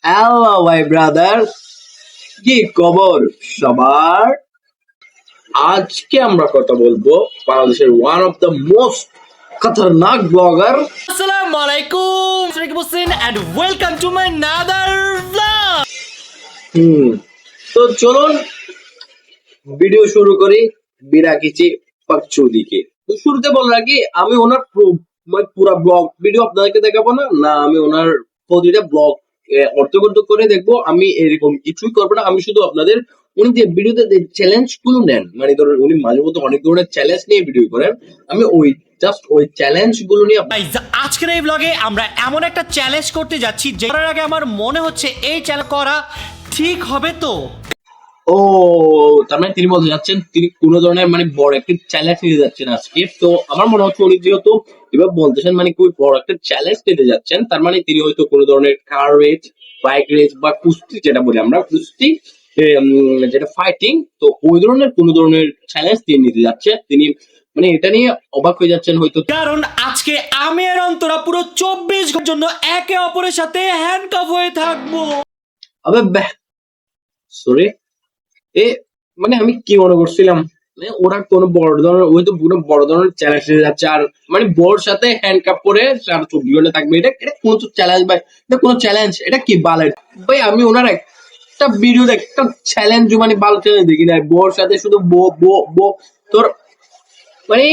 Hello my brother, কি খবর সবার? আজকে আমরা কথা বলবো বাংলাদেশের ওয়ান অফ দ্য মোস্ট খতরনাক blogger. Assalamu alaikum, and welcome to my another vlog. তো চলুন ভিডিও শুরু করি বিনা কিছু পাকচুদিকে। তো শুরুতে বলার আগে আমি ওনার পুরা ব্লগ ভিডিও আপনাদেরকে দেখাবো না, আমি ওনার প্রতিটা ব্লগ অর্থগত করে দেখবো। আমি এরকম কিছুই করবো না, আমি শুধু আপনাদের উনি যে ভিডিওতে যে চ্যালেঞ্জ গুলো নেন, মানে ধরুন উনি মাঝে মধ্যে অনেক ধরনের চ্যালেঞ্জ নিয়ে ভিডিও করেন, আমি ওই জাস্ট ওই চ্যালেঞ্জ গুলো নিয়ে Guys, আজকের এই ব্লগে আমরা এমন একটা চ্যালেঞ্জ করতে যাচ্ছি যেটার আগে আমার মনে হচ্ছে এই চ্যালেঞ্জ করা ঠিক হবে তো। ও তার মানে তিনি বলতে যাচ্ছেন তিনি কোনো ধরনের মানে বড় একটা চ্যালেঞ্জ নিতে যাচ্ছেন আজকে। তো আমার মনে হচ্ছে উনি যেহেতু এবার বলতেছেন মানে খুবই বড় একটা চ্যালেঞ্জ নিতে যাচ্ছেন, তার মানে তিনি হয়তো কোনো ধরনের কার রেস, বাইক রেস বা কুস্তি, যেটা বলি আমরা কুস্তি, যেটা ফাইটিং, তো ওই ধরনের কোনো ধরনের চ্যালেঞ্জ তিনি নিতে যাচ্ছে। তিনি মানে এটা নিয়ে অবাক হয়ে যাচ্ছেন হয়তো, কারণ আজকে আমি আর অন্তরা পুরো 24 ঘন্টার জন্য একে অপরের সাথে হ্যান্ডকাফ হয়ে থাকবো। আবে সরি মানে আমি কি মনে করছিলাম, মানে ওরা কোনো বড় ধরনের ওই তো পুরো বড় ধরনের চ্যালেঞ্জ নিয়ে যাচ্ছে, আর মানে বোর সাথে হ্যান্ডকাপ করে 24 ঘন্টা থাকবে। এটা এটা কোন চ্যালেঞ্জ ভাই? এটা কোনো চ্যালেঞ্জ? এটা কি বালের ভাই? আমি ওনার একটা ভিডিও একটা চ্যালেঞ্জ মানে ভালো চ্যালেঞ্জ দেখি না। বোর সাথে শুধু বো বো বো তোর মানে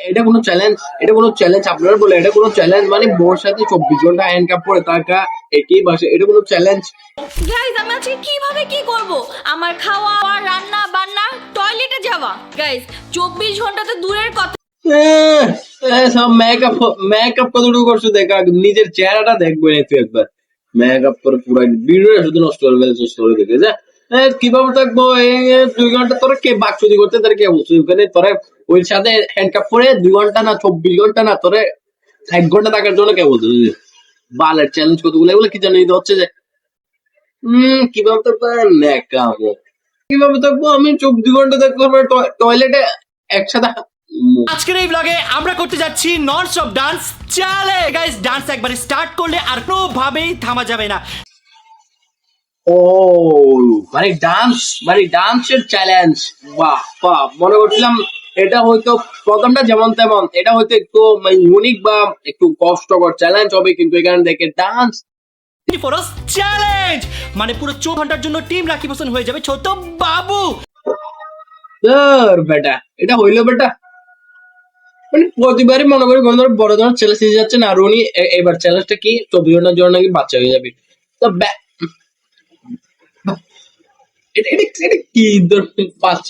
এটা কোনো চ্যালেঞ্জ? এটা কোনো চ্যালেঞ্জ আপনারা বলে এটা কোনো চ্যালেঞ্জ? মানে বোর সাথে 24 ঘন্টা হ্যান্ডকাপ করে তাকা একই বাসে, এটা কোনো চ্যালেঞ্জ? গাইজ আমি আজকে কিভাবে কি করব? আমার খাওয়া, রান্না বান্না, টয়লেটে যাওয়া। গাইজ 24 ঘন্টা তো দূরের কথা। সব মেকআপ মেকআপ কতটুকু করছো দেখা, নিজের চেহারাটা দেখবে না তুই একবার। মেকআপ করে পুরো ভিডিও শুধু নষ্ট করে ফেলছো স্টোরি দেখে যা। কিভাবে থাকবো 2 ঘন্টা? তোরা কে বাকচুদি করতে তোর কে বলছো? ওখানে তোরা ওই সাথে হ্যান্ডকাপ করে 2 ঘন্টা না 24 ঘন্টা না, তোরে 1 ঘন্টা থাকার জন্য কে বলছো? বালের চ্যালেঞ্জ কতগুলো, এগুলো কি জানি হচ্ছে যে কিভাবে থাকবো ন্যাকামো। কিভাবে থাকবো আমি 24 ঘন্টা থাকবো টয়লেটে একসাথে? আজকের এই ব্লগে আমরা করতে যাচ্ছি non stop dance challenge. Guys, dance একবার স্টার্ট করলে আর কোনোভাবেই থামা যাবে না। ও মানে ডান্সের চ্যালেঞ্জ, বাহ বাহ। মনে করছিলাম এটা হয়তো প্রথমটা যেমন তেমন, এটা হয়তো একটু ইউনিক বা একটু কষ্টকর চ্যালেঞ্জ হবে, কিন্তু এখানে দেখে ডান্স চ্যালেঞ্জ মানে পুরো 24 ঘন্টার জন্য টিম রাকিব হোসেন হয়ে যাবে ছোট বাবু। বেটা, এটা হইলো বেটা? মানে প্রতিবারই মনে করি কোনো ধরনের বড় ধরনের চ্যালেঞ্জ নিয়ে যাচ্ছেন, আর উনি এবার চ্যালেঞ্জটা কি 24 ঘন্টার জন্য নাকি বাচ্চা হয়ে যাবে। তো এটা এটা এটা কি ধরনের বাচ্চা?